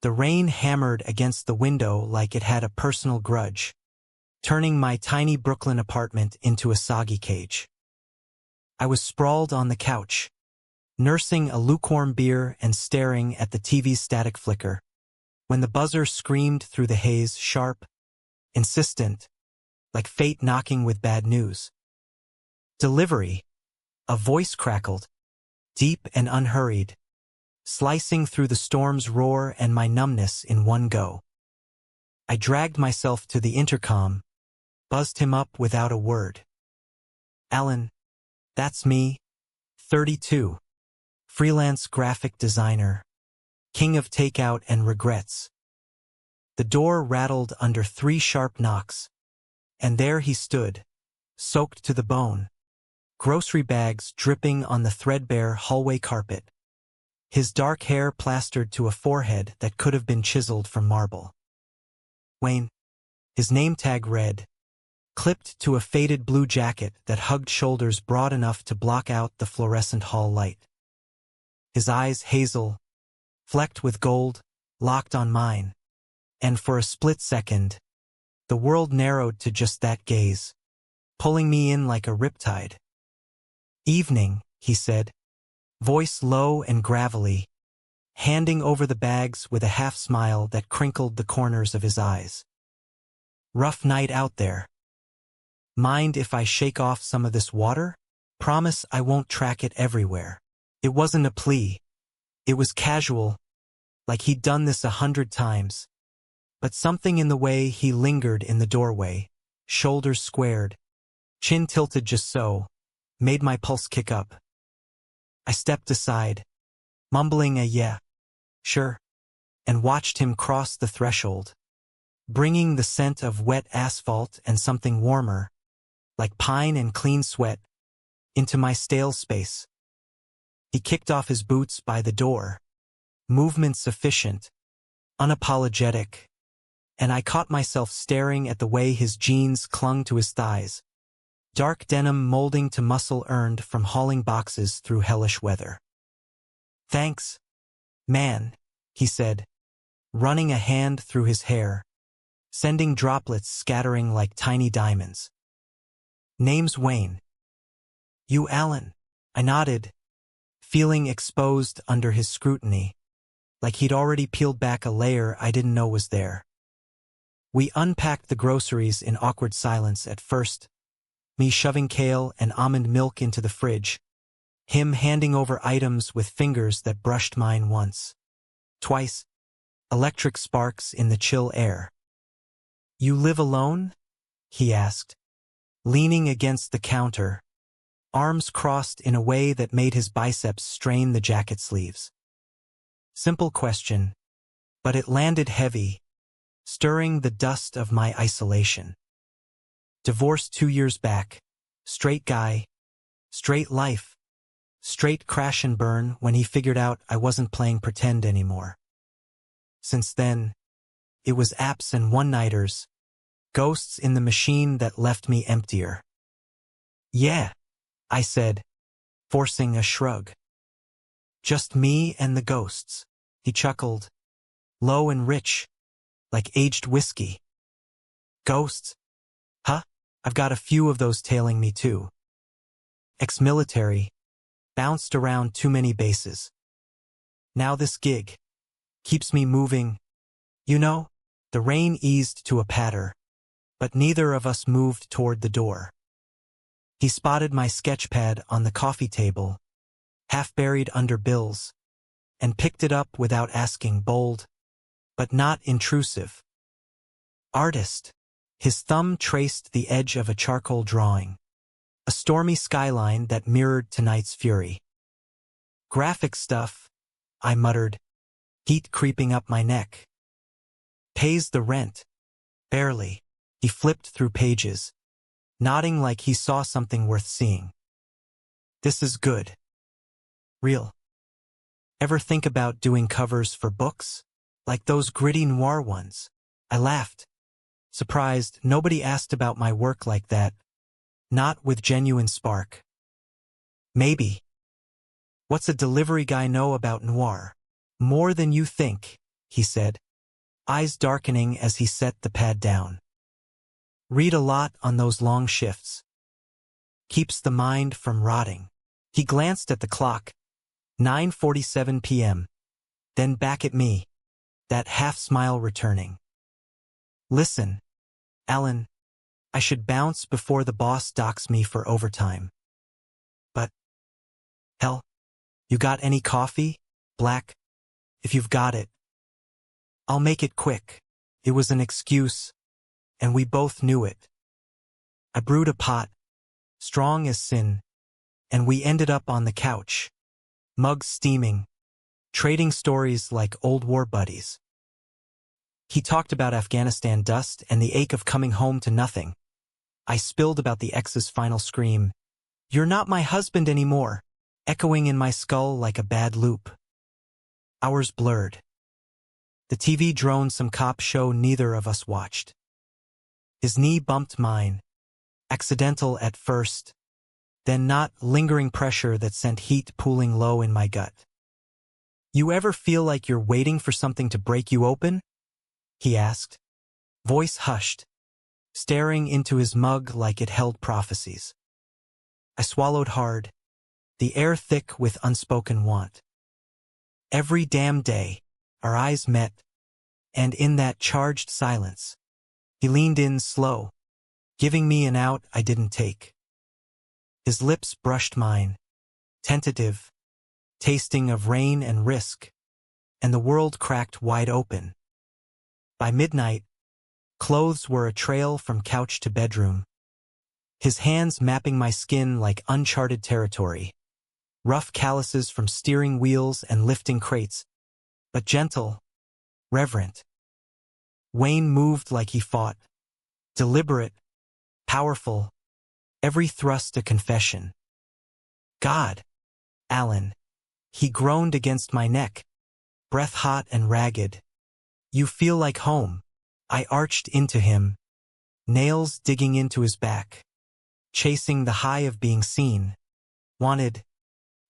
The rain hammered against the window like it had a personal grudge, turning my tiny Brooklyn apartment into a soggy cage. I was sprawled on the couch, nursing a lukewarm beer and staring at the TV's static flicker, when the buzzer screamed through the haze, sharp, insistent, like fate knocking with bad news. Delivery. A voice crackled, deep and unhurried, slicing through the storm's roar and my numbness in one go. I dragged myself to the intercom, buzzed him up without a word. Alan, that's me, 32, freelance graphic designer, king of takeout and regrets. The door rattled under 3 sharp knocks, and there he stood, soaked to the bone, grocery bags dripping on the threadbare hallway carpet, his dark hair plastered to a forehead that could have been chiseled from marble. Wayne, his name tag read, clipped to a faded blue jacket that hugged shoulders broad enough to block out the fluorescent hall light. His eyes hazel, flecked with gold, locked on mine, and for a split second, the world narrowed to just that gaze, pulling me in like a riptide. Evening, he said, voice low and gravelly, handing over the bags with a half-smile that crinkled the corners of his eyes. Rough night out there. Mind if I shake off some of this water? Promise I won't track it everywhere. It wasn't a plea. It was casual, like he'd done this 100 times. But something in the way he lingered in the doorway, shoulders squared, chin tilted just so, made my pulse kick up. I stepped aside, mumbling a yeah, sure, and watched him cross the threshold, bringing the scent of wet asphalt and something warmer, like pine and clean sweat, into my stale space. He kicked off his boots by the door, movement sufficient, unapologetic, and I caught myself staring at the way his jeans clung to his thighs, dark denim molding to muscle earned from hauling boxes through hellish weather. Thanks, man, he said, running a hand through his hair, sending droplets scattering like tiny diamonds. Name's Wayne. You Alan, I nodded, feeling exposed under his scrutiny, like he'd already peeled back a layer I didn't know was there. We unpacked the groceries in awkward silence at first, me shoving kale and almond milk into the fridge, him handing over items with fingers that brushed mine once, twice, electric sparks in the chill air. You live alone? He asked, leaning against the counter, arms crossed in a way that made his biceps strain the jacket sleeves. Simple question, but it landed heavy, stirring the dust of my isolation. Divorced 2 years back, straight guy, straight life, straight crash and burn when he figured out I wasn't playing pretend anymore. Since then, it was apps and one-nighters, ghosts in the machine that left me emptier. Yeah, I said, forcing a shrug. Just me and the ghosts, he chuckled, low and rich, like aged whiskey. Ghosts? Huh? I've got a few of those tailing me too. Ex-military, bounced around too many bases. Now this gig keeps me moving. You know, the rain eased to a patter, but neither of us moved toward the door. He spotted my sketchpad on the coffee table, half buried under bills, and picked it up without asking, bold, but not intrusive. Artist. His thumb traced the edge of a charcoal drawing, a stormy skyline that mirrored tonight's fury. Graphic stuff, I muttered, heat creeping up my neck. Pays the rent. Barely. He flipped through pages, nodding like he saw something worth seeing. This is good. Real. Ever think about doing covers for books? Like those gritty noir ones? I laughed. Surprised nobody asked about my work like that. Not with genuine spark. Maybe. What's a delivery guy know about noir? More than you think, he said, eyes darkening as he set the pad down. Read a lot on those long shifts. Keeps the mind from rotting. He glanced at the clock. 9:47 p.m. Then back at me, that half-smile returning. Listen, Alan, I should bounce before the boss docks me for overtime. But, hell, you got any coffee? Black? If you've got it. I'll make it quick. It was an excuse, and we both knew it. I brewed a pot, strong as sin, and we ended up on the couch, mugs steaming, trading stories like old war buddies. He talked about Afghanistan dust and the ache of coming home to nothing. I spilled about the ex's final scream, "You're not my husband anymore," echoing in my skull like a bad loop. Hours blurred. The TV droned some cop show neither of us watched. His knee bumped mine, accidental at first, then not, lingering pressure that sent heat pooling low in my gut. "You ever feel like you're waiting for something to break you open?" he asked, voice hushed, staring into his mug like it held prophecies. I swallowed hard, the air thick with unspoken want. Every damn day, our eyes met, and in that charged silence, he leaned in slow, giving me an out I didn't take. His lips brushed mine, tentative, tasting of rain and risk, and the world cracked wide open. By midnight, clothes were a trail from couch to bedroom, his hands mapping my skin like uncharted territory, rough calluses from steering wheels and lifting crates, but gentle, reverent. Wayne moved like he fought, deliberate, powerful, every thrust a confession. "God, Alan," he groaned against my neck, breath hot and ragged. "You feel like home." I arched into him, nails digging into his back, chasing the high of being seen. Wanted,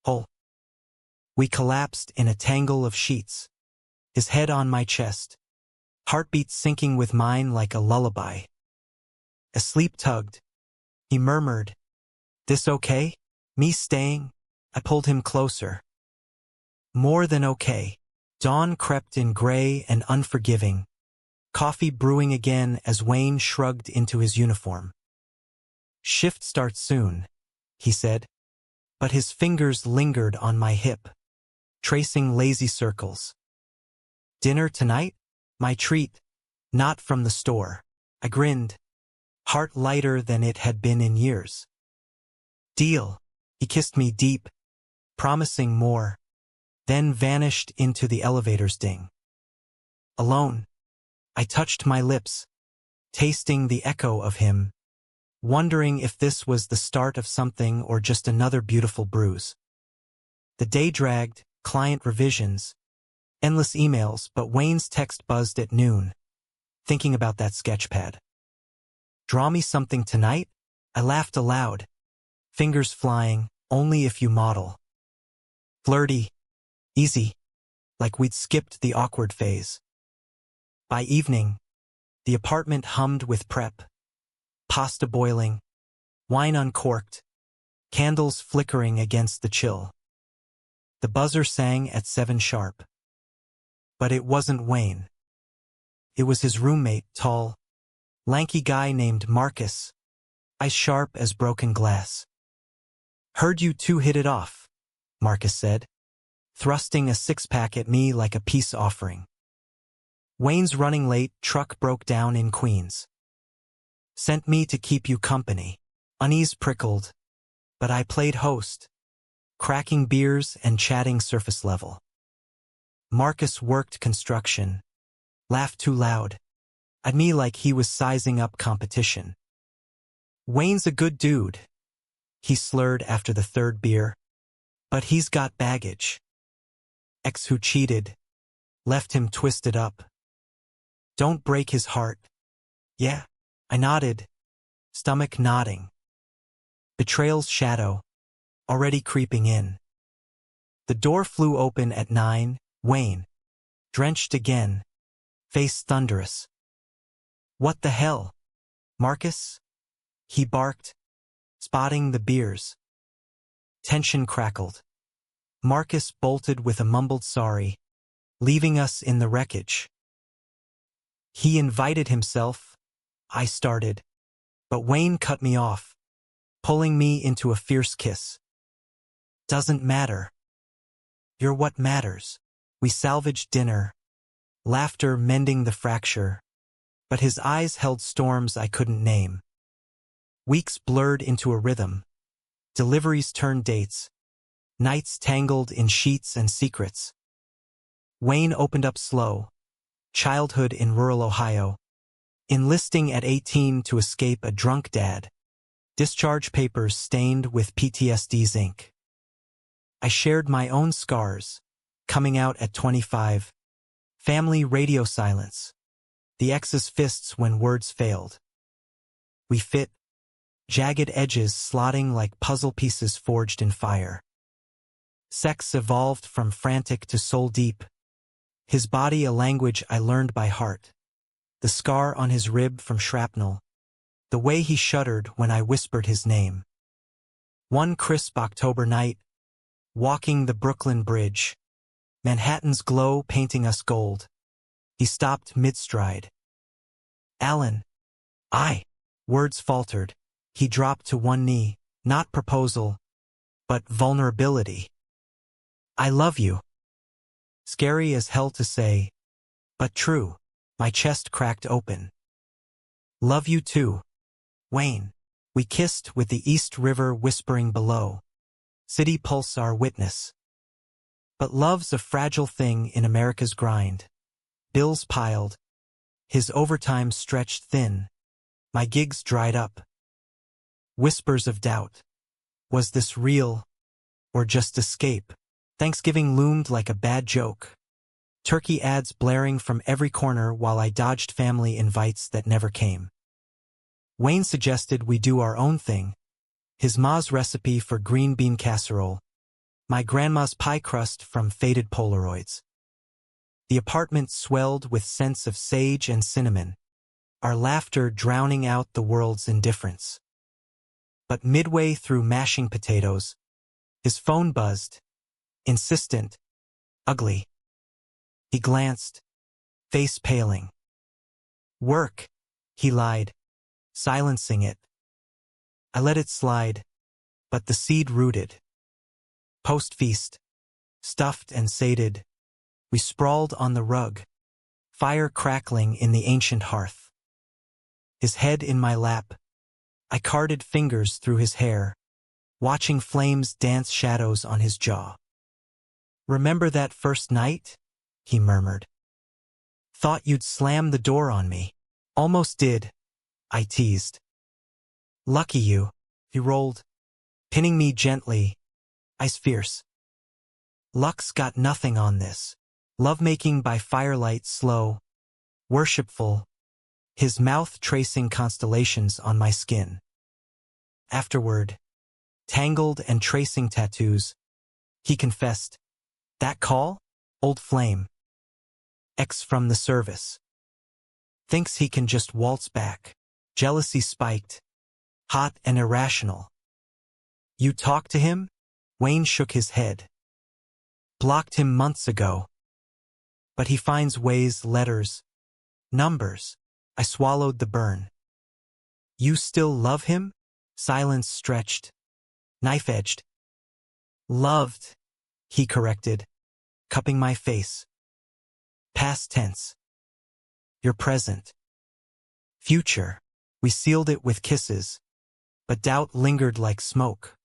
whole. We collapsed in a tangle of sheets, his head on my chest, heartbeats syncing with mine like a lullaby. As sleep tugged, he murmured, "This okay? Me staying?" I pulled him closer. More than okay. Dawn crept in gray and unforgiving, coffee brewing again as Wayne shrugged into his uniform. "Shift starts soon," he said, but his fingers lingered on my hip, tracing lazy circles. "Dinner tonight? My treat, not from the store." I grinned, heart lighter than it had been in years. "Deal." He kissed me deep, promising more, then vanished into the elevator's ding. Alone, I touched my lips, tasting the echo of him, wondering if this was the start of something or just another beautiful bruise. The day dragged, client revisions, endless emails, but Wayne's text buzzed at noon, thinking about that sketchpad. "Draw me something tonight?" I laughed aloud, fingers flying, "Only if you model." Flirty, easy, like we'd skipped the awkward phase. By evening, the apartment hummed with prep, pasta boiling, wine uncorked, candles flickering against the chill. The buzzer sang at 7 sharp. But it wasn't Wayne. It was his roommate, tall, lanky guy named Marcus, eyes sharp as broken glass. "Heard you two hit it off," Marcus said, thrusting a six-pack at me like a peace offering. "Wayne's running late, truck broke down in Queens. Sent me to keep you company." Unease prickled, but I played host, cracking beers and chatting surface level. Marcus worked construction, laughed too loud, at me like he was sizing up competition. "Wayne's a good dude," he slurred after the third beer, "but he's got baggage. Ex who cheated, left him twisted up. Don't break his heart." "Yeah," I nodded, stomach nodding. Betrayal's shadow, already creeping in. The door flew open at 9, "Wayne, Drenched again. Face thunderous. "What the hell, Marcus?" he barked, spotting the beers. Tension crackled. Marcus bolted with a mumbled sorry, leaving us in the wreckage. "He invited himself," I started, but Wayne cut me off, pulling me into a fierce kiss. "Doesn't matter. You're what matters." We salvaged dinner, laughter mending the fracture, but his eyes held storms I couldn't name. Weeks blurred into a rhythm. Deliveries turned dates. Nights tangled in sheets and secrets. Wayne opened up slow. Childhood in rural Ohio. Enlisting at 18 to escape a drunk dad. Discharge papers stained with PTSD's ink. I shared my own scars. Coming out at 25. Family radio silence. The ex's fists when words failed. We fit. Jagged edges slotting like puzzle pieces forged in fire. Sex evolved from frantic to soul deep. His body a language I learned by heart. The scar on his rib from shrapnel. The way he shuddered when I whispered his name. One crisp October night. Walking the Brooklyn Bridge. Manhattan's glow painting us gold. He stopped mid-stride. "Alan." Words faltered. He dropped to one knee, not proposal, but vulnerability. "I love you." Scary as hell to say, but true. My chest cracked open. "Love you too, Wayne." We kissed with the East River whispering below. City pulse our witness. But love's a fragile thing in America's grind. Bills piled. His overtime stretched thin. My gigs dried up. Whispers of doubt. Was this real, or just escape? Thanksgiving loomed like a bad joke. Turkey ads blaring from every corner while I dodged family invites that never came. Wayne suggested we do our own thing. His ma's recipe for green bean casserole. My grandma's pie crust from faded Polaroids. The apartment swelled with scents of sage and cinnamon, our laughter drowning out the world's indifference. But midway through mashing potatoes, his phone buzzed, insistent, ugly. He glanced, face paling. "Work," he lied, silencing it. I let it slide, but the seed rooted. Post-feast, stuffed and sated, we sprawled on the rug, fire crackling in the ancient hearth. His head in my lap, I carded fingers through his hair, watching flames dance shadows on his jaw. "Remember that first night?" he murmured. "Thought you'd slam the door on me." "Almost did," I teased. "Lucky you," he rolled, pinning me gently, eyes fierce. "Luck's got nothing on this." Lovemaking by firelight slow, worshipful, his mouth tracing constellations on my skin. Afterward, tangled and tracing tattoos, he confessed, "That call? Old flame. Ex from the service. Thinks he can just waltz back." Jealousy spiked, hot and irrational. "You talked to him?" Wayne shook his head. "Blocked him months ago. But he finds ways, letters, numbers." I swallowed the burn. "You still love him?" Silence stretched, knife-edged. "Loved," he corrected, cupping my face. "Past tense. You're present. Future." We sealed it with kisses, but doubt lingered like smoke.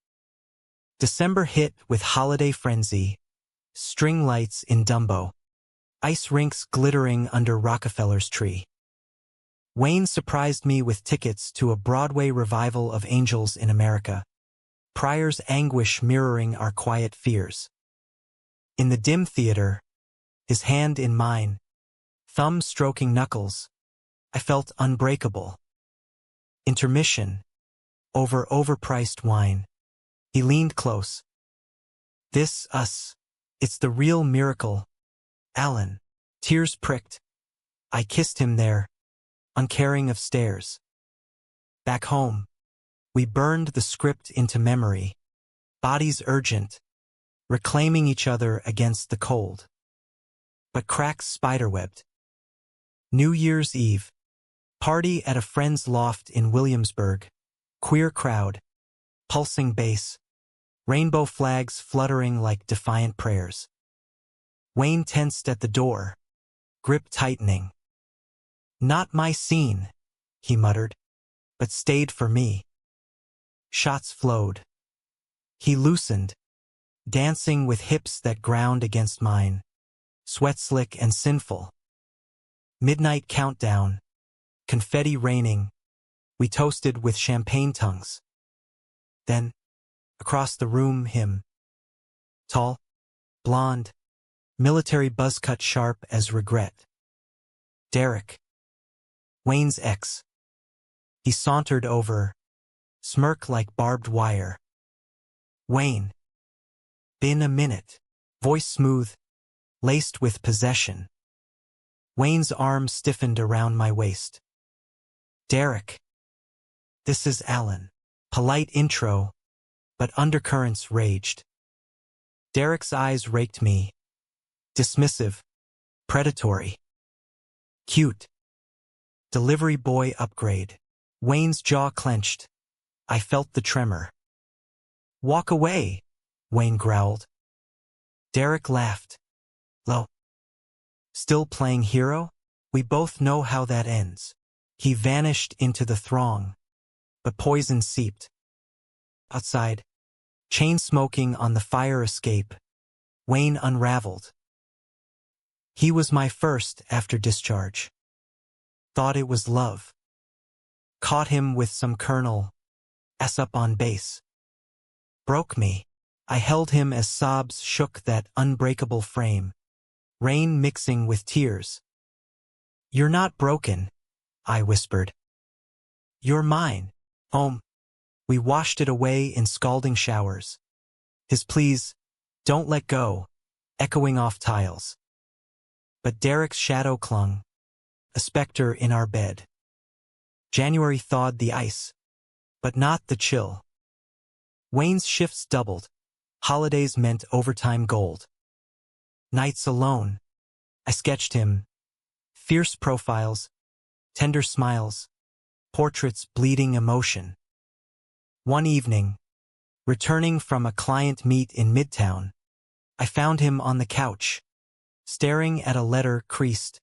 December hit with holiday frenzy, string lights in Dumbo, ice rinks glittering under Rockefeller's tree. Wayne surprised me with tickets to a Broadway revival of Angels in America, Pryor's anguish mirroring our quiet fears. In the dim theater, his hand in mine, thumb stroking knuckles, I felt unbreakable. Intermission, over overpriced wine. He leaned close. "This, us. It's the real miracle, Alan." Tears pricked. I kissed him there, uncaring of stares. Back home, we burned the script into memory, bodies urgent, reclaiming each other against the cold. But cracks spiderwebbed. New Year's Eve. Party at a friend's loft in Williamsburg. Queer crowd. Pulsing bass. Rainbow flags fluttering like defiant prayers. Wayne tensed at the door, grip tightening. Not my scene, he muttered, but stayed for me. Shots flowed. He loosened, dancing with hips that ground against mine, sweat slick and sinful. Midnight countdown, confetti raining, we toasted with champagne tongues. Then, across the room, him. Tall, blonde, military buzz cut sharp as regret. Derek. Wayne's ex. He sauntered over, smirk like barbed wire. Wayne. Been a minute. Voice smooth, laced with possession. Wayne's arm stiffened around my waist. Derek. This is Alan. Polite intro, but undercurrents raged. Derek's eyes raked me. Dismissive. Predatory. Cute. Delivery boy upgrade. Wayne's jaw clenched. I felt the tremor. Walk away, Wayne growled. Derek laughed. Low. Still playing hero? We both know how that ends. He vanished into the throng, but poison seeped. Outside, chain smoking on the fire escape, Wayne unraveled. He was my first after discharge. Thought it was love. Caught him with some colonel, S up on base. Broke me. I held him as sobs shook that unbreakable frame, rain mixing with tears. You're not broken, I whispered. You're mine. Home. We washed it away in scalding showers. His pleas, don't let go, echoing off tiles. But Derek's shadow clung, a specter in our bed. January thawed the ice, but not the chill. Wayne's shifts doubled. Holidays meant overtime gold. Nights alone. I sketched him. Fierce profiles, tender smiles, portraits bleeding emotion. One evening, returning from a client meet in Midtown, I found him on the couch, staring at a letter creased,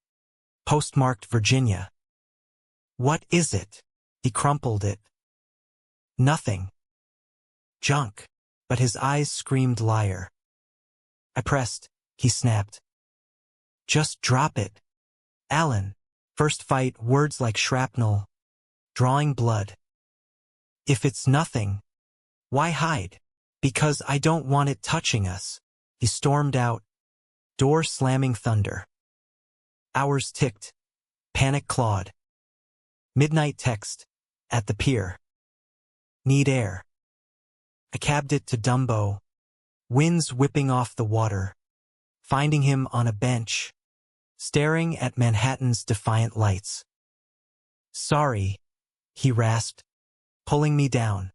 postmarked Virginia. What is it? He crumpled it. Nothing. Junk. But his eyes screamed liar. I pressed. He snapped. Just drop it. Alan. First fight, words like shrapnel, drawing blood. If it's nothing, why hide? Because I don't want it touching us. He stormed out, door slamming thunder. Hours ticked. Panic clawed. Midnight text. At the pier. Need air. I cabbed it to Dumbo. Winds whipping off the water. Finding him on a bench, staring at Manhattan's defiant lights. Sorry, he rasped, pulling me down.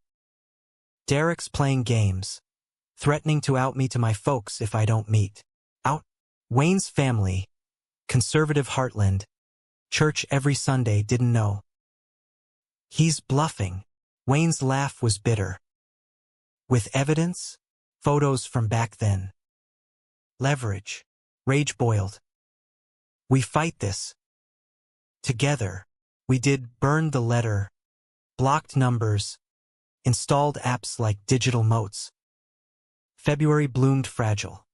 Derek's playing games, threatening to out me to my folks if I don't meet. Out. Wayne's family, conservative heartland, church every Sunday, didn't know. He's bluffing. Wayne's laugh was bitter. With evidence, photos from back then. Leverage. Rage boiled. We fight this. Together. We did burn the letter, blocked numbers, installed apps like digital moats. February bloomed fragile.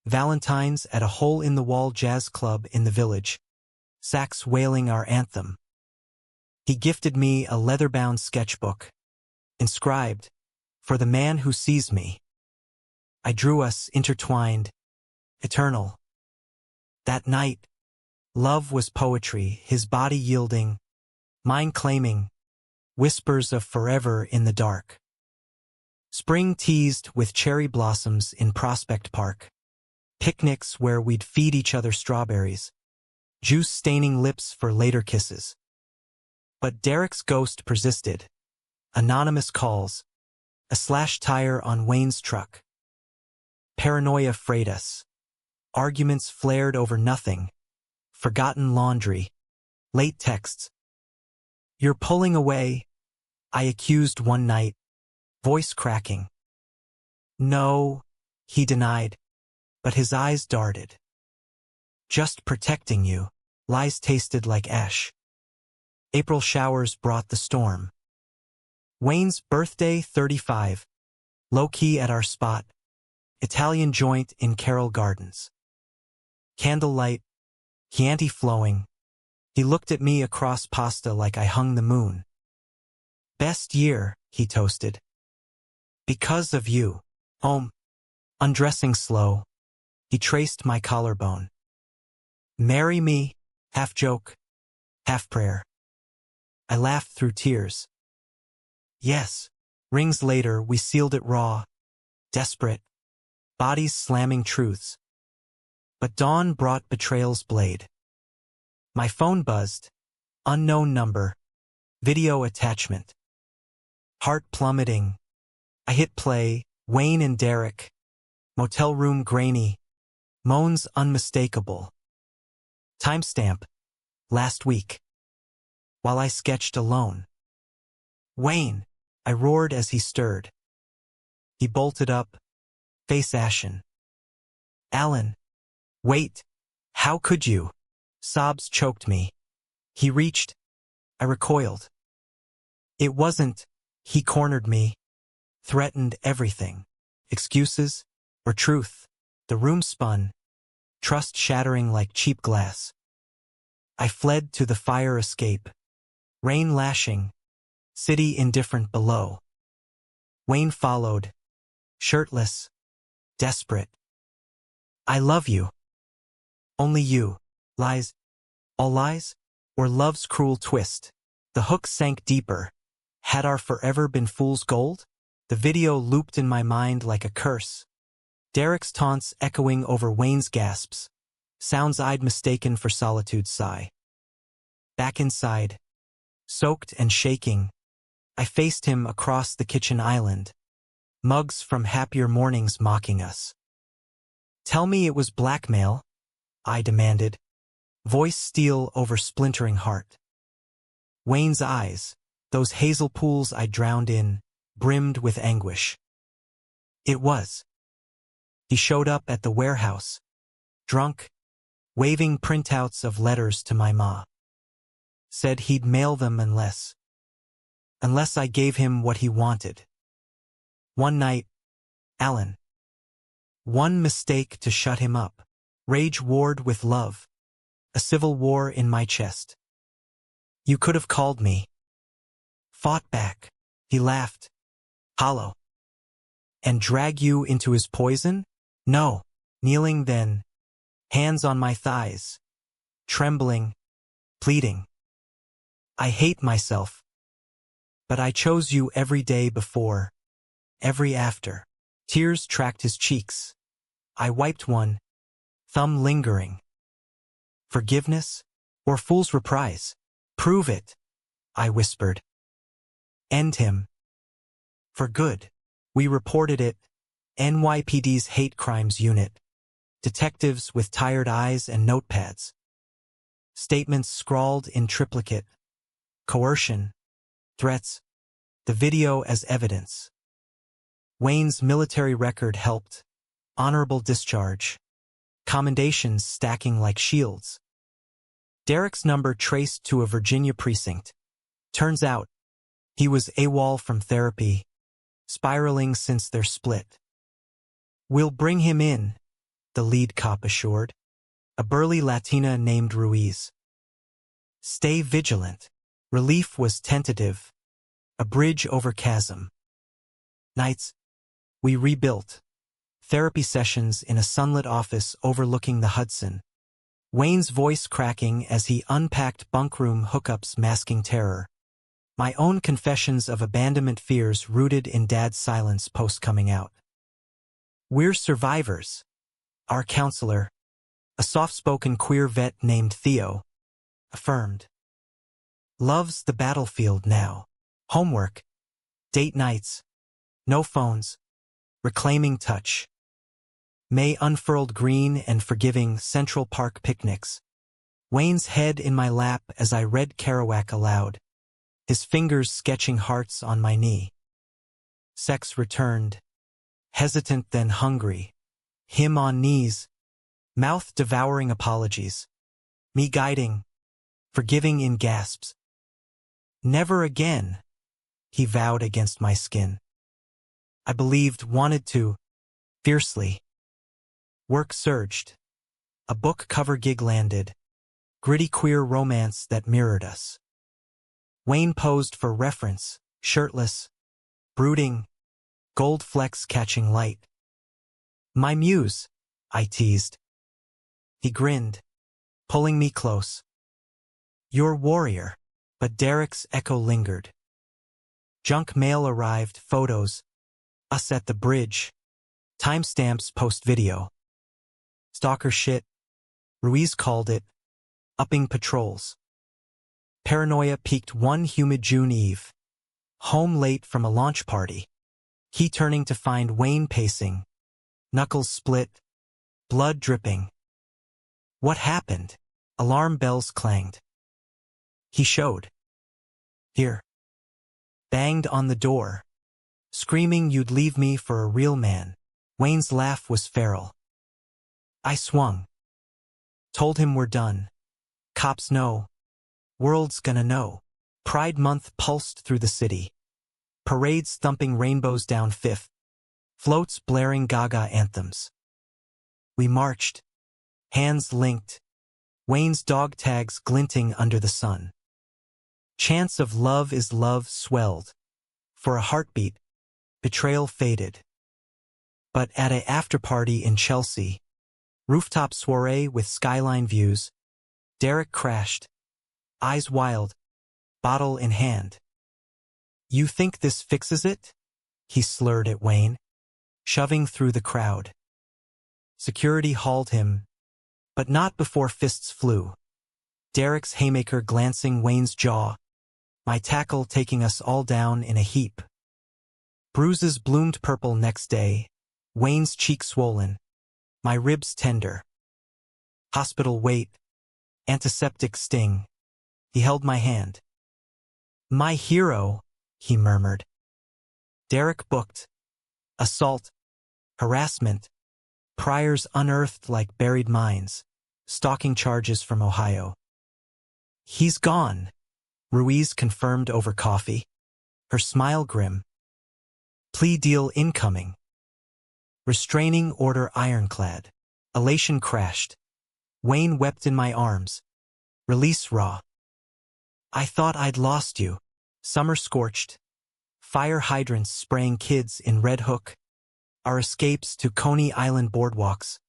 Valentine's at a hole-in-the-wall jazz club in the village, sax wailing our anthem. He gifted me a leather-bound sketchbook, inscribed, For the man who sees me. I drew us intertwined, eternal. That night, love was poetry, his body yielding, mine claiming, whispers of forever in the dark. Spring teased with cherry blossoms in Prospect Park. Picnics where we'd feed each other strawberries, juice-staining lips for later kisses. But Derek's ghost persisted. Anonymous calls. A slashed tire on Wayne's truck. Paranoia frayed us. Arguments flared over nothing. Forgotten laundry. Late texts. "You're pulling away," I accused one night, voice cracking. "No," he denied, but his eyes darted. "Just protecting you." Lies tasted like ash. April showers brought the storm. Wayne's birthday, 35. Low-key at our spot. Italian joint in Carroll Gardens. Candlelight. Chianti flowing. He looked at me across pasta like I hung the moon. "Best year," he toasted. "Because of you." Undressing slow. He traced my collarbone. "Marry me," half joke, half prayer. I laughed through tears. "Yes." Rings later, we sealed it raw. Desperate. Bodies slamming truths. But dawn brought betrayal's blade. My phone buzzed. Unknown number. Video attachment. Heart plummeting. I hit play. Wayne and Derek. Motel room grainy. Moans unmistakable. Timestamp. Last week. While I sketched alone. "Wayne!" I roared as he stirred. He bolted up. Face ashen. "Alan. Wait. How could you?" Sobs choked me. He reached. I recoiled. It wasn't. He cornered me. Threatened everything. Excuses or truth. The room spun. Trust shattering like cheap glass. I fled to the fire escape. Rain lashing. City indifferent below. Wayne followed. Shirtless. Desperate. "I love you." "Only you." Lies. All lies? Or love's cruel twist? The hook sank deeper. Had our forever been fool's gold? The video looped in my mind like a curse. Derek's taunts echoing over Wayne's gasps. Sounds I'd mistaken for solitude's sigh. Back inside. Soaked and shaking. I faced him across the kitchen island. Mugs from happier mornings mocking us. "Tell me it was blackmail," I demanded. Voice steel over splintering heart. Wayne's eyes, those hazel pools I drowned in, brimmed with anguish. It was. He showed up at the warehouse. Drunk. Waving printouts of letters to my ma. Said he'd mail them unless I gave him what he wanted. One night. Alan. One mistake to shut him up. Rage warred with love. A civil war in my chest. "You could have called me." Fought back. He laughed. Hollow. "And drag you into his poison?" "No." Kneeling then. Hands on my thighs. Trembling. Pleading. "I hate myself. But I chose you every day before. Every after." Tears tracked his cheeks. I wiped one. Thumb lingering. "Forgiveness? Or fool's reprise?" "Prove it," I whispered. "End him." For good. We reported it. NYPD's Hate Crimes Unit. Detectives with tired eyes and notepads. Statements scrawled in triplicate. Coercion. Threats. The video as evidence. Wayne's military record helped. Honorable discharge. Commendations stacking like shields. Derek's number traced to a Virginia precinct. Turns out, he was AWOL from therapy, spiraling since their split. "We'll bring him in," the lead cop assured. A burly Latina named Ruiz. "Stay vigilant." Relief was tentative. A bridge over chasm. Nights. We rebuilt. Therapy sessions in a sunlit office overlooking the Hudson. Wayne's voice cracking as he unpacked bunkroom hookups masking terror. My own confessions of abandonment fears rooted in Dad's silence post coming out. "We're survivors." Our counselor. A soft-spoken queer vet named Theo affirmed. Loves the battlefield now. Homework, date nights, no phones, reclaiming touch. May unfurled green and forgiving Central Park picnics. Wayne's head in my lap as I read Kerouac aloud, his fingers sketching hearts on my knee. Sex returned, hesitant then hungry, him on knees, mouth devouring apologies, me guiding, forgiving in gasps. Never again, he vowed against my skin. I believed, wanted to, fiercely. Work surged. A book cover gig landed. Gritty queer romance that mirrored us. Wayne posed for reference, shirtless, brooding, gold flecks catching light. My muse, I teased. He grinned, pulling me close. Your warrior, but Derek's echo lingered. Junk mail arrived, photos, us at the bridge, timestamps post-video. Stalker shit, Ruiz called it, upping patrols. Paranoia peaked one humid June eve. Home late from a launch party. Key turning to find Wayne pacing. Knuckles split. Blood dripping. What happened? Alarm bells clanged. He showed. Here. Banged on the door. Screaming you'd leave me for a real man. Wayne's laugh was feral. I swung. Told him we're done. Cops know. World's gonna know. Pride Month pulsed through the city. Parades thumping rainbows down Fifth. Floats blaring Gaga anthems. We marched. Hands linked. Wayne's dog tags glinting under the sun. Chants of love is love swelled. For a heartbeat, betrayal faded. But at a after-party in Chelsea, rooftop soiree with skyline views, Derek crashed, eyes wild, bottle in hand. You think this fixes it? He slurred at Wayne, shoving through the crowd. Security hauled him, but not before fists flew. Derek's haymaker glancing Wayne's jaw, my tackle taking us all down in a heap. Bruises bloomed purple next day, Wayne's cheek swollen, my ribs tender. Hospital wait, antiseptic sting. He held my hand. My hero, he murmured. Derek booked. Assault, harassment, priors unearthed like buried mines, stalking charges from Ohio. He's gone, Ruiz confirmed over coffee, her smile grim. Plea deal incoming. Restraining order ironclad. Elation crashed. Wayne wept in my arms. Release raw. I thought I'd lost you. Summer scorched. Fire hydrants spraying kids in Red Hook. Our escapes to Coney Island boardwalks.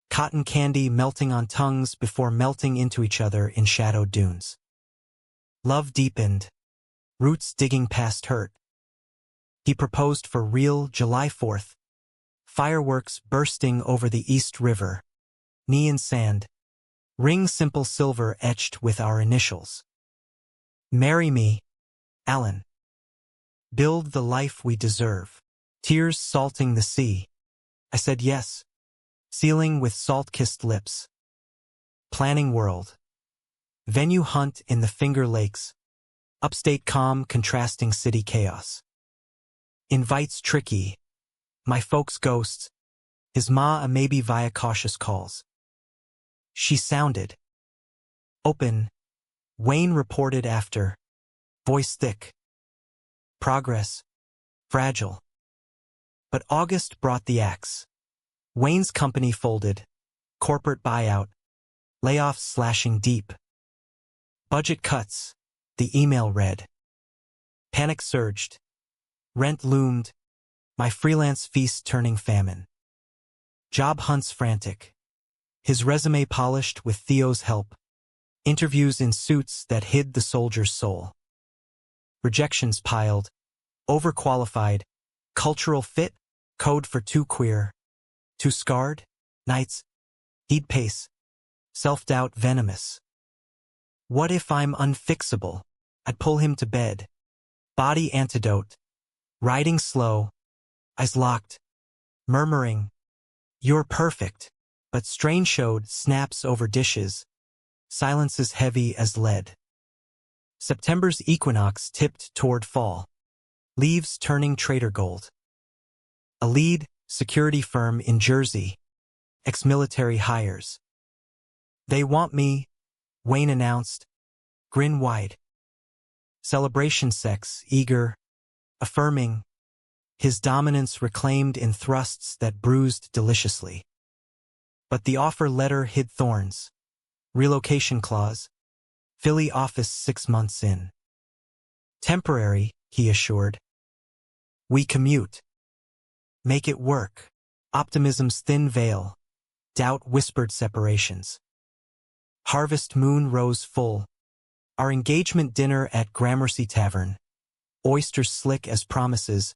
Cotton candy melting on tongues before melting into each other in shadowed dunes. Love deepened. Roots digging past hurt. He proposed for real July 4th. Fireworks bursting over the East River. Knee in sand. Ring simple silver etched with our initials. Marry me, Alan. Build the life we deserve. Tears salting the sea. I said yes. Sealing with salt-kissed lips. Planning world. Venue hunt in the Finger Lakes. Upstate calm contrasting city chaos. Invites tricky. My folks' ghosts. His ma a maybe via cautious calls. She sounded. Open. Wayne reported after. Voice thick. Progress. Fragile. But August brought the axe. Wayne's company folded. Corporate buyout. Layoffs slashing deep. Budget cuts. The email read. Panic surged. Rent loomed. My freelance feast turning famine. Job hunts frantic. His resume polished with Theo's help. Interviews in suits that hid the soldier's soul. Rejections piled. Overqualified. Cultural fit. Code for too queer. Too scarred. Nights. He'd pace. Self-doubt venomous. What if I'm unfixable? I'd pull him to bed. Body antidote. Riding slow. Eyes locked. Murmuring. You're perfect. But strain showed snaps over dishes. Silences heavy as lead. September's equinox tipped toward fall. Leaves turning trader gold. A lead security firm in Jersey. Ex-military hires. They want me, Wayne announced. Grin wide. Celebration sex, eager, affirming. His dominance reclaimed in thrusts that bruised deliciously. But the offer letter hid thorns. Relocation clause. Philly office 6 months in. Temporary, he assured. We commute. Make it work. Optimism's thin veil. Doubt whispered separations. Harvest moon rose full. Our engagement dinner at Gramercy Tavern. Oysters slick as promises.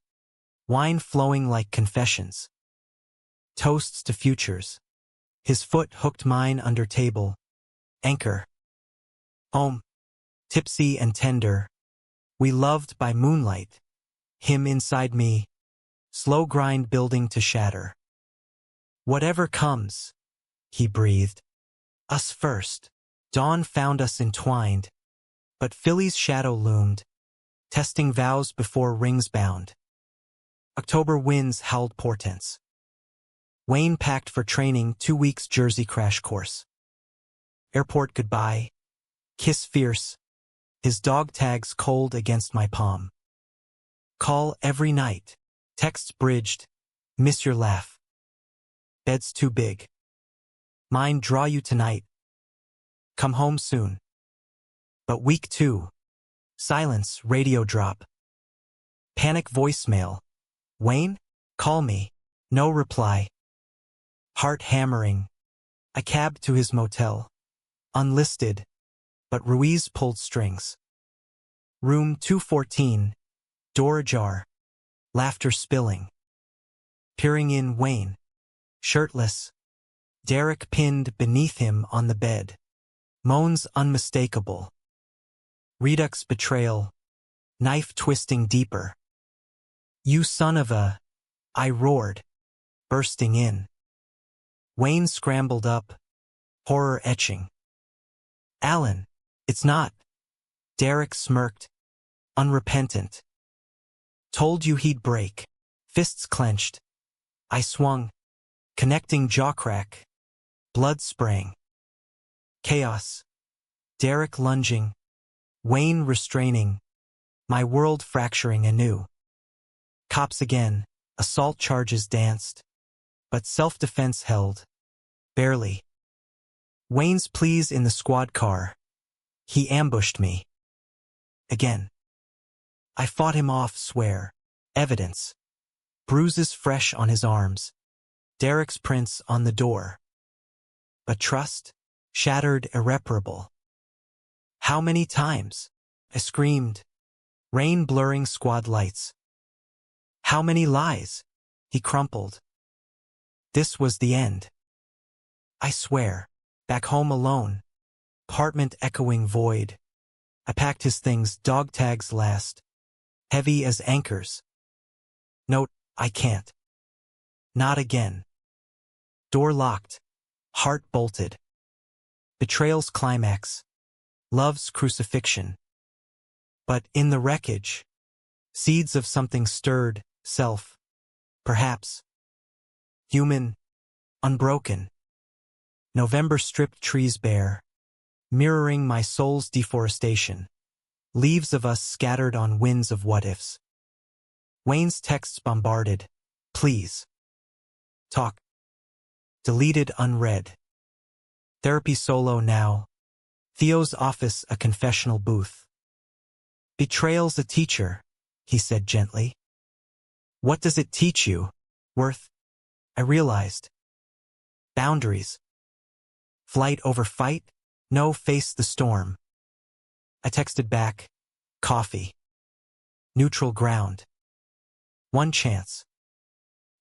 Wine flowing like confessions. Toasts to futures. His foot hooked mine under table. Anchor. Tipsy and tender. We loved by moonlight. Him inside me. Slow grind building to shatter. Whatever comes, he breathed. Us first. Dawn found us entwined. But Philly's shadow loomed. Testing vows before rings bound. October winds howled portents. Wayne packed for training 2 weeks Jersey crash course. Airport goodbye. Kiss fierce. His dog tags cold against my palm. Call every night. Texts bridged. Miss your laugh. Bed's too big. Mine draw you tonight. Come home soon. But week 2. Silence, radio drop. Panic voicemail. Wayne? Call me. No reply. Heart hammering. I cabbed to his motel. Unlisted. But Ruiz pulled strings. Room 214. Door ajar. Laughter spilling. Peering in Wayne. Shirtless. Derek pinned beneath him on the bed. Moans unmistakable. Redux betrayal. Knife twisting deeper. You son of a... I roared. Bursting in. Wayne scrambled up. Horror etching. Alan, it's not. Derek smirked. Unrepentant. Told you he'd break. Fists clenched. I swung. Connecting jaw crack. Blood spraying. Chaos. Derek lunging. Wayne restraining. My world fracturing anew. Cops again. Assault charges danced. But self-defense held. Barely. Wayne's pleas in the squad car. He ambushed me. Again. I fought him off, swear. Evidence. Bruises fresh on his arms. Derek's prints on the door. But trust? Shattered irreparable. How many times? I screamed. Rain blurring squad lights. How many lies? He crumpled. This was the end. I swear. Back home alone. Apartment echoing void. I packed his things, dog tags last. Heavy as anchors. Note, I can't. Not again. Door locked. Heart bolted. Betrayal's climax. Love's crucifixion. But in the wreckage, seeds of something stirred, self. Perhaps. Human. Unbroken. November stripped trees bare, mirroring my soul's deforestation. Leaves of us scattered on winds of what-ifs. Wayne's texts bombarded. Please. Talk. Deleted unread. Therapy solo now. Theo's office a confessional booth. Betrayal's a teacher, he said gently. What does it teach you? Worth? I realized. Boundaries. Flight over fight? No, face the storm. I texted back. Coffee. Neutral ground. One chance.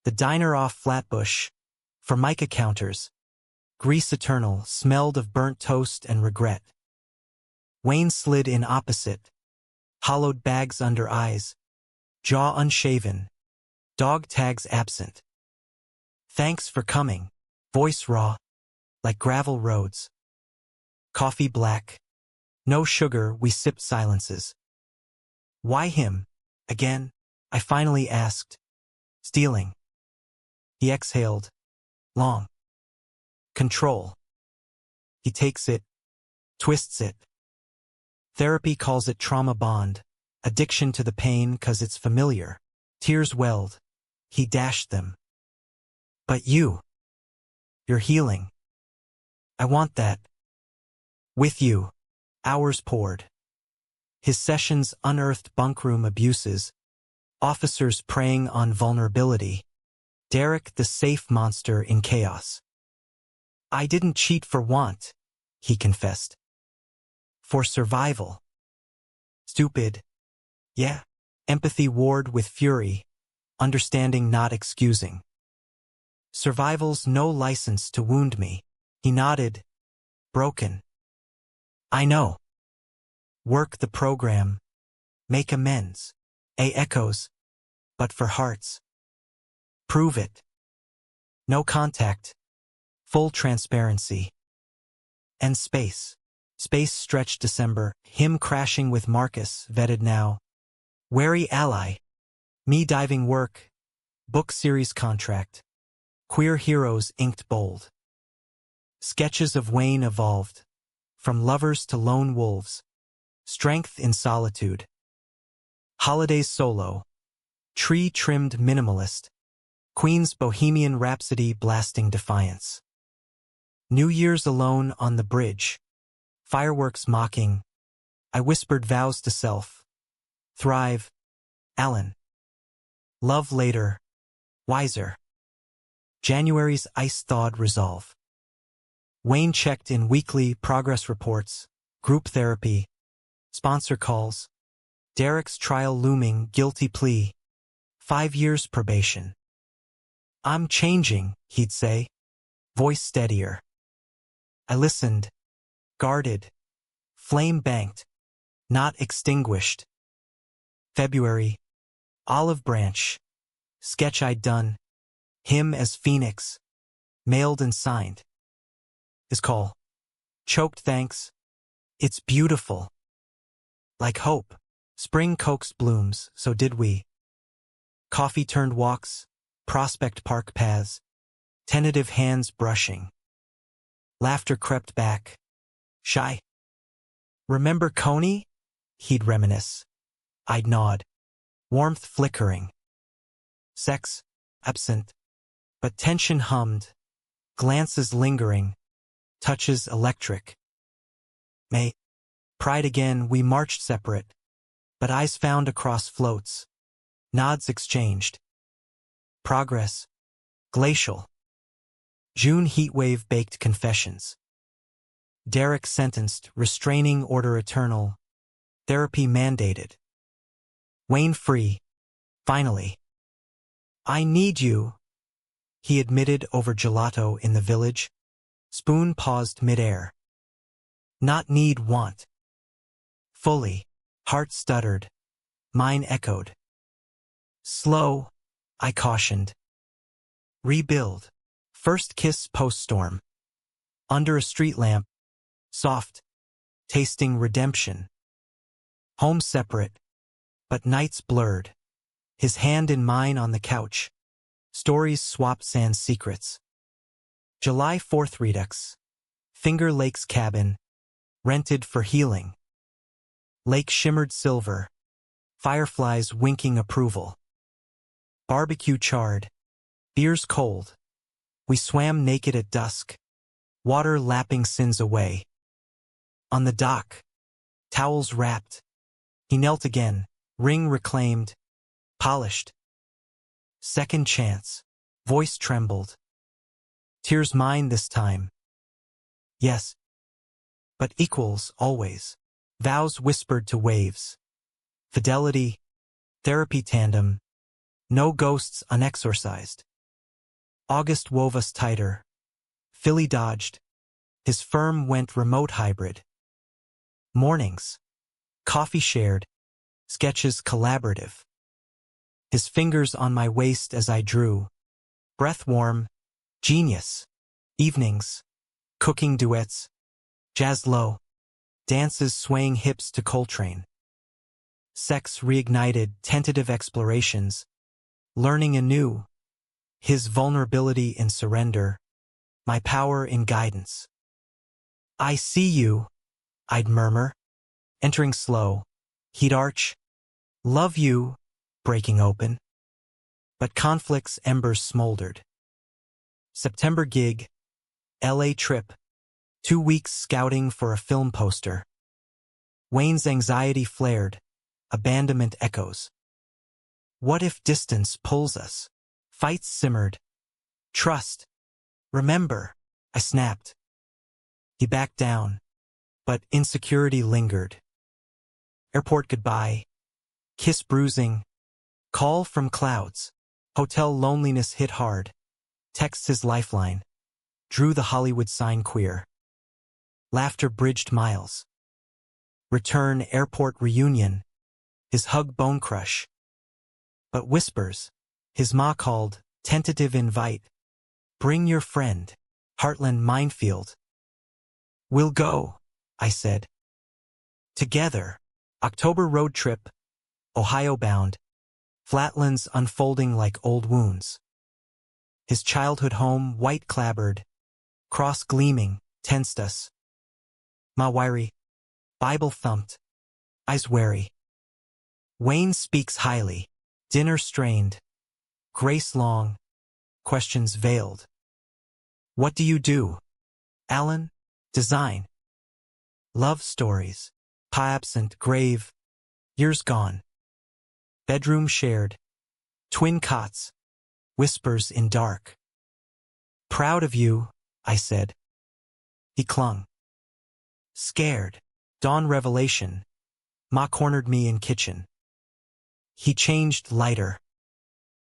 The diner off Flatbush. Formica counters. Grease eternal, smelled of burnt toast and regret. Wayne slid in opposite. Hollowed bags under eyes. Jaw unshaven. Dog tags absent. Thanks for coming. Voice raw, like gravel roads. Coffee black. No sugar, we sipped silences. Why him? Again, I finally asked. Stealing. He exhaled. Long. Control. He takes it, twists it. Therapy calls it trauma bond, addiction to the pain 'cause it's familiar. Tears welled. He dashed them. But you're healing. I want that. With you. Hours poured. His sessions unearthed bunkroom abuses, officers preying on vulnerability. Derek the safe monster in chaos. I didn't cheat for want, he confessed. For survival. Stupid. Yeah. Empathy warred with fury, understanding not excusing. Survival's no license to wound me. He nodded. Broken. I know. Work the program. Make amends. A echoes. But for hearts. Prove it. No contact. Full transparency. And space. Space stretched December. Him crashing with Marcus, vetted now. Wary ally. Me diving work. Book series contract. Queer heroes inked bold. Sketches of Wayne evolved. From lovers to lone wolves. Strength in solitude. Holidays solo. Tree-trimmed minimalist. Queen's Bohemian Rhapsody blasting defiance. New Year's alone on the bridge. Fireworks mocking. I whispered vows to self. Thrive. Alan. Love later. Wiser. January's ice-thawed resolve. Wayne checked in weekly progress reports, group therapy, sponsor calls. Derek's trial looming, guilty plea. 5 years probation. I'm changing, he'd say, voice steadier. I listened, guarded, flame banked, not extinguished. February, olive branch, sketch I'd done, him as Phoenix, mailed and signed. His call, choked thanks, it's beautiful. Like hope, spring coaxed blooms, so did we. Coffee turned walks, Prospect Park paths, tentative hands brushing. Laughter crept back. Shy. Remember Coney? He'd reminisce. I'd nod. Warmth flickering. Sex, absent. But tension hummed. Glances lingering. Touches electric. May. Pride again, we marched separate. But eyes found across floats. Nods exchanged. Progress. Glacial. June heatwave baked confessions. Derek sentenced, restraining order eternal. Therapy mandated. Wayne free. Finally. I need you, he admitted over gelato in the village. Spoon paused midair. Not need, want. Fully. Heart stuttered. Mine echoed. Slow, I cautioned. Rebuild. First kiss post-storm. Under a street lamp. Soft. Tasting redemption. Home separate. But nights blurred. His hand in mine on the couch. Stories swapped sans secrets. July 4th Redux. Finger Lake's cabin. Rented for healing. Lake shimmered silver. Fireflies winking approval. Barbecue charred. Beers cold. We swam naked at dusk. Water lapping sins away. On the dock. Towels wrapped. He knelt again. Ring reclaimed. Polished. Second chance. Voice trembled. Tears mine this time. Yes. But equals always. Vows whispered to waves. Fidelity. Therapy tandem. No ghosts unexorcised. August wove us tighter. Philly dodged. His firm went remote hybrid. Mornings. Coffee shared. Sketches collaborative. His fingers on my waist as I drew. Breath warm. Genius. Evenings. Cooking duets. Jazz low. Dances swaying hips to Coltrane. Sex reignited tentative explorations. Learning anew. His vulnerability in surrender. My power in guidance. I see you, I'd murmur. Entering slow. He'd arch. Love you, breaking open. But conflict's embers smoldered. September gig. LA trip. 2 weeks scouting for a film poster. Wayne's anxiety flared. Abandonment echoes. What if distance pulls us? Fights simmered. Trust. Remember, I snapped. He backed down, but insecurity lingered. Airport goodbye. Kiss bruising. Call from clouds. Hotel loneliness hit hard. Texts his lifeline. Drew the Hollywood sign queer. Laughter bridged miles. Return airport reunion. His hug bone crush. But whispers. His ma called. Tentative invite. Bring your friend. Heartland minefield. We'll go, I said. Together. October road trip. Ohio bound. Flatlands unfolding like old wounds. His childhood home white clabbered. Cross gleaming, tensed us. Ma wiry. Bible thumped. Eyes wary. Wayne speaks highly. Dinner strained. Grace long. Questions veiled. What do you do? Alan? Design. Love stories. Absent, grave. Years gone. Bedroom shared. Twin cots. Whispers in dark. Proud of you, I said. He clung. Scared. Dawn revelation. Ma cornered me in kitchen. He changed lighter.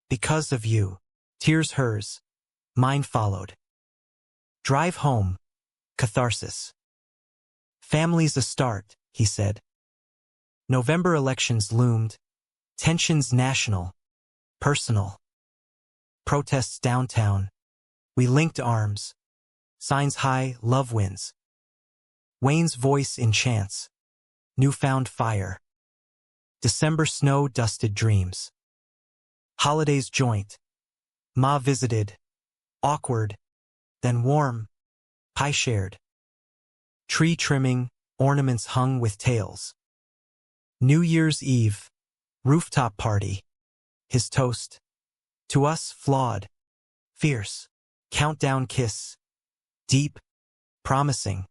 Because of you. Tears hers. Mine followed. Drive home. Catharsis. Family's a start, he said. November elections loomed. Tensions national. Personal. Protests downtown. We linked arms. Signs high, love wins. Wayne's voice in chants. Newfound fire. December snow dusted dreams. Holidays joint. Ma visited. Awkward. Then warm. Pie shared. Tree trimming, ornaments hung with tails. New Year's Eve. Rooftop party. His toast. To us, flawed. Fierce. Countdown kiss. Deep. Promising.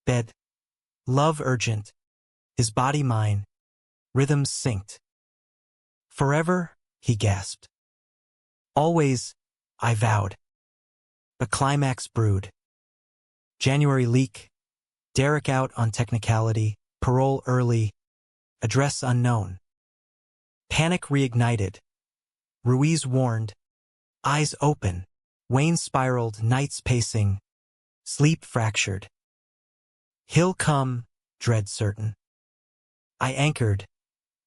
Bed. Love urgent. His body mine. Rhythms synced. Forever, he gasped. Always, I vowed. The climax brewed. January leak. Derek out on technicality. Parole early. Address unknown. Panic reignited. Ruiz warned. Eyes open. Wayne spiraled, nights pacing. Sleep fractured. He'll come, dread certain. I anchored.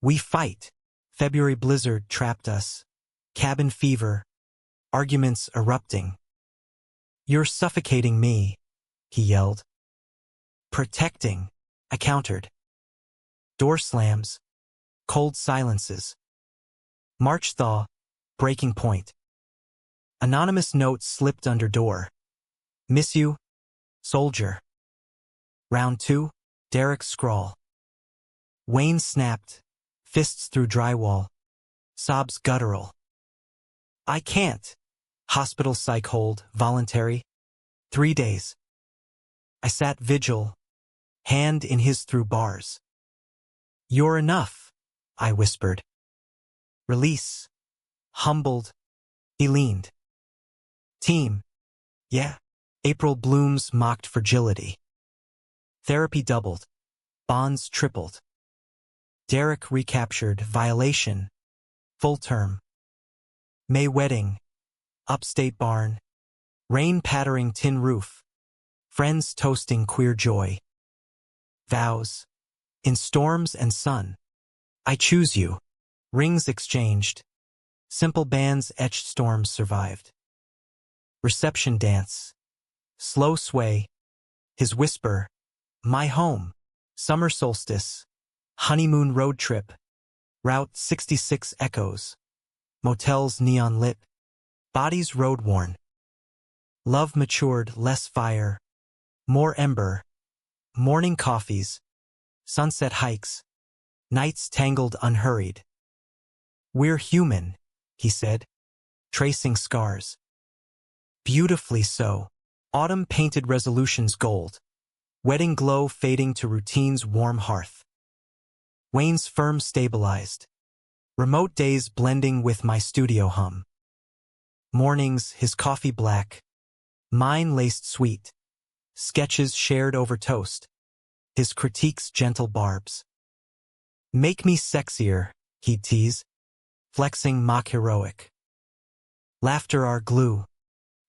We fight. February blizzard trapped us. Cabin fever. Arguments erupting. You're suffocating me, he yelled. Protecting, I countered. Door slams. Cold silences. March thaw. Breaking point. Anonymous note slipped under door. Miss you, soldier. Round 2. Derek's scrawl. Wayne snapped. Fists through drywall. Sobs guttural. I can't. Hospital psych hold, voluntary. 3 days. I sat vigil. Hand in his through bars. You're enough, I whispered. Release. Humbled. He leaned. Team. Yeah. April blooms mocked fragility. Therapy doubled. Bonds tripled. Derek recaptured violation. Full term. May wedding. Upstate barn. Rain pattering tin roof. Friends toasting queer joy. Vows. In storms and sun. I choose you. Rings exchanged. Simple bands etched storms survived. Reception dance. Slow sway. His whisper. My home. Summer solstice. Honeymoon road trip. Route 66 echoes. Motels neon lit. Bodies road worn. Love matured, less fire. More ember. Morning coffees. Sunset hikes. Nights tangled unhurried. We're human, he said, tracing scars. Beautifully so. Autumn painted resolutions gold. Wedding glow fading to routine's warm hearth. Wayne's firm stabilized. Remote days blending with my studio hum. Mornings, his coffee black. Mine laced sweet. Sketches shared over toast. His critiques gentle barbs. Make me sexier, he'd tease, flexing mock heroic. Laughter our glue,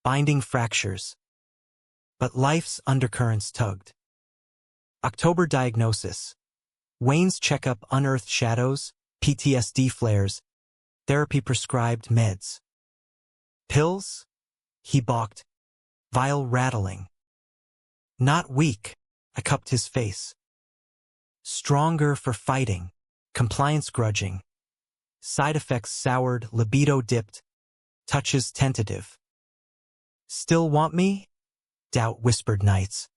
binding fractures. But life's undercurrents tugged. October diagnosis. Wayne's checkup unearthed shadows, PTSD flares, therapy prescribed meds. Pills? He balked. Vial rattling. Not weak, I cupped his face. Stronger for fighting, compliance grudging. Side effects soured, libido dipped, touches tentative. Still want me? Doubt whispered nights.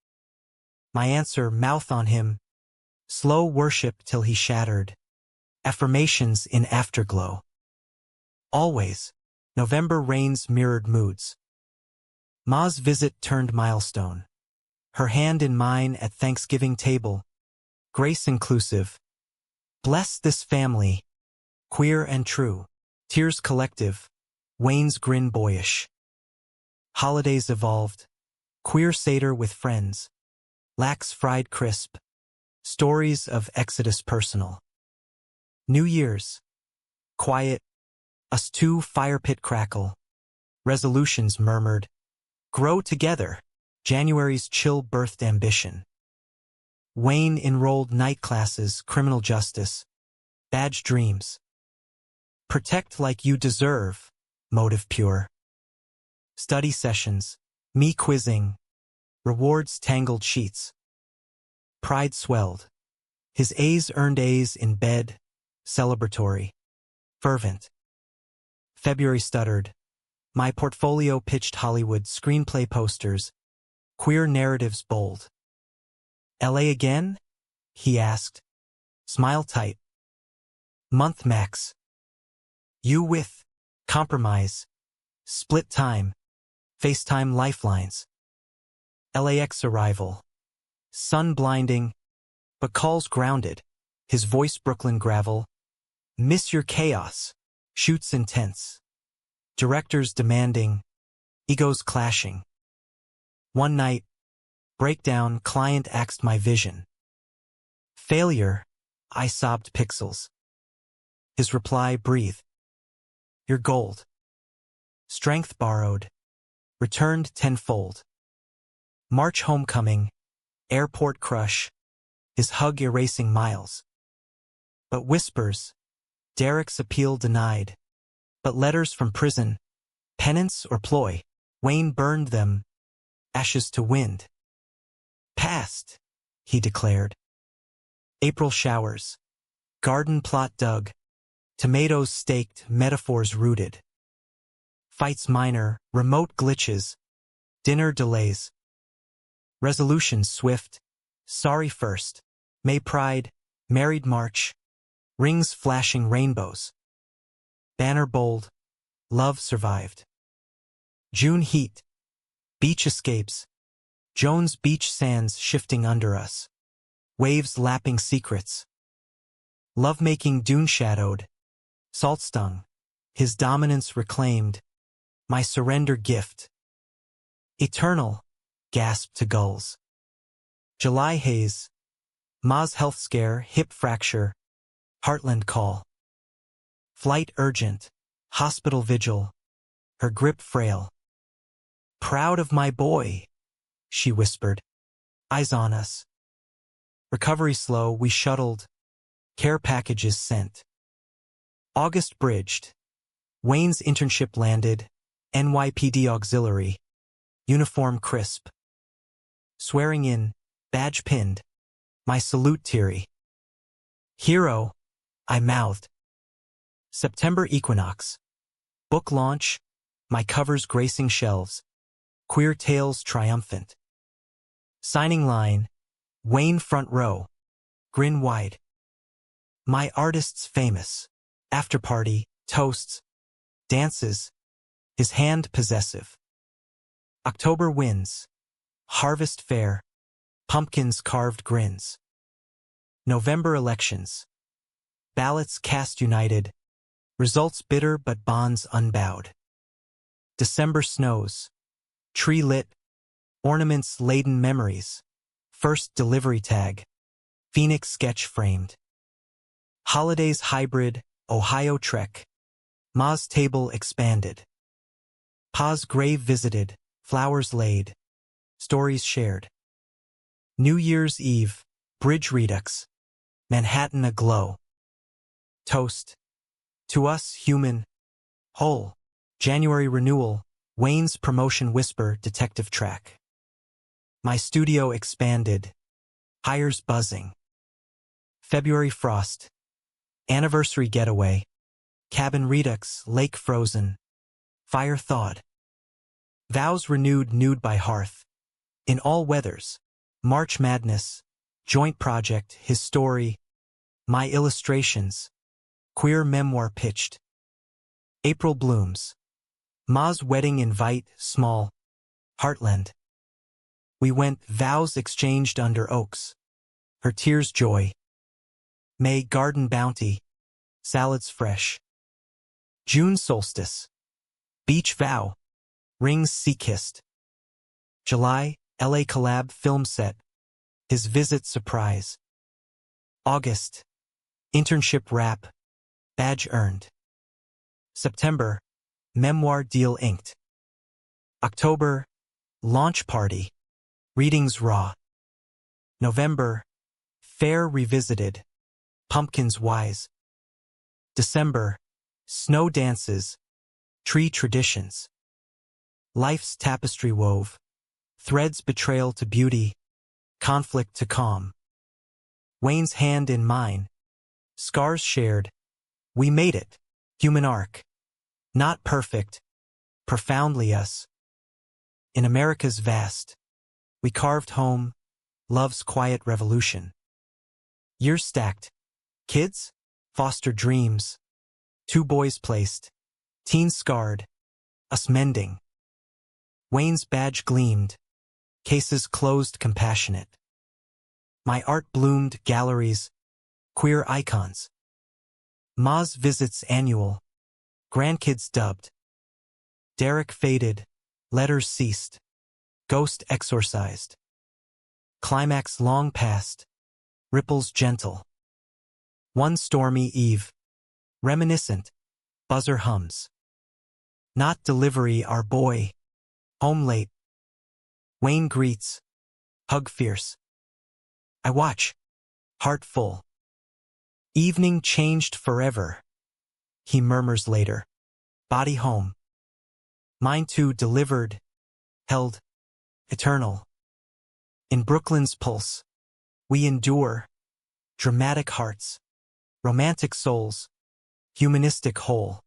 My answer, mouth on him. Slow worship till he shattered. Affirmations in afterglow. Always. November rains mirrored moods. Ma's visit turned milestone. Her hand in mine at Thanksgiving table. Grace inclusive. Bless this family. Queer and true. Tears collective. Wayne's grin boyish. Holidays evolved. Queer Seder with friends. Lax fried crisp. Stories of Exodus personal. New Year's. Quiet. Us two fire pit crackle. Resolutions murmured. Grow together. January's chill birthed ambition. Wayne enrolled night classes, criminal justice. Badge dreams. Protect like you deserve. Motive pure. Study sessions. Me quizzing. Rewards tangled sheets. Pride swelled. His A's earned A's in bed. Celebratory. Fervent. February stuttered. My portfolio pitched Hollywood screenplay posters. Queer narratives bold. LA again? He asked. Smile tight. Month max. You with. Compromise. Split time. FaceTime lifelines. LAX arrival. Sun blinding. But calls grounded. His voice Brooklyn gravel. Miss your chaos. Shoots intense. Directors demanding. Egos clashing. One night. Breakdown, client axed my vision. Failure. I sobbed pixels. His reply, breathe. You're gold. Strength borrowed. Returned tenfold. March homecoming. Airport crush. His hug erasing miles. But whispers. Derek's appeal denied. But letters from prison. Penance or ploy. Wayne burned them. Ashes to wind. Past, he declared. April showers. Garden plot dug. Tomatoes staked, metaphors rooted. Fights minor, remote glitches. Dinner delays. Resolutions swift. Sorry first. May pride. Married March. Rings flashing rainbows. Banner bold. Love survived. June heat. Beach escapes. Jones Beach sands shifting under us. Waves lapping secrets. Lovemaking dune shadowed. Salt stung. His dominance reclaimed. My surrender gift. Eternal. Gasp to gulls. July haze. Ma's health scare, hip fracture. Heartland call. Flight urgent. Hospital vigil. Her grip frail. Proud of my boy, she whispered. Eyes on us. Recovery slow, we shuttled. Care packages sent. August bridged. Wayne's internship landed. NYPD auxiliary. Uniform crisp. Swearing in. Badge pinned. My salute teary. Hero, I mouthed. September equinox. Book launch. My covers gracing shelves. Queer tales triumphant. Signing line. Wayne front row. Grin wide. My artist's famous. After party, toasts, dances. His hand possessive. October winds. Harvest fair. Pumpkins carved grins. November elections. Ballots cast united. Results bitter but bonds unbowed. December snows. Tree lit. Ornaments laden memories. First delivery tag. Phoenix sketch framed. Holidays hybrid. Ohio trek. Ma's table expanded. Pa's grave visited. Flowers laid. Stories shared. New Year's Eve. Bridge redux. Manhattan aglow. Toast. To us, human. Whole. January renewal. Wayne's promotion whisper detective track. My studio expanded. Hires buzzing. February frost. Anniversary getaway. Cabin redux, lake frozen. Fire thawed. Vows renewed nude by hearth. In all weathers. March madness. Joint project, his story. My illustrations. Queer memoir pitched. April blooms. Ma's wedding invite, small. Heartland. We went, vows exchanged under oaks. Her tears joy. May garden bounty. Salads fresh. June solstice. Beach vow. Rings sea-kissed. July, LA collab film set. His visit surprise. August. Internship wrap. Badge earned. September. Memoir deal inked. October. Launch party. Readings raw. November. Fair revisited. Pumpkins wise. December. Snow dances. Tree traditions. Life's tapestry wove. Threads betrayal to beauty. Conflict to calm. Wayne's hand in mine. Scars shared. We made it. Human arc. Not perfect. Profoundly us. In America's vast. We carved home. Love's quiet revolution. Years stacked. Kids? Foster dreams. 2 boys placed. Teens scarred. Us mending. Wayne's badge gleamed. Cases closed compassionate. My art bloomed galleries. Queer icons. Ma's visits annual. Grandkids dubbed. Derek faded. Letters ceased. Ghost exorcised. Climax long past. Ripples gentle. One stormy eve. Reminiscent. Buzzer hums. Not delivery our boy. Home late. Wayne greets. Hug fierce. I watch. Heart full. Evening changed forever. He murmurs later. Body home. Mine too delivered. Held. Eternal. In Brooklyn's pulse. We endure. Dramatic hearts. Romantic souls. Humanistic whole.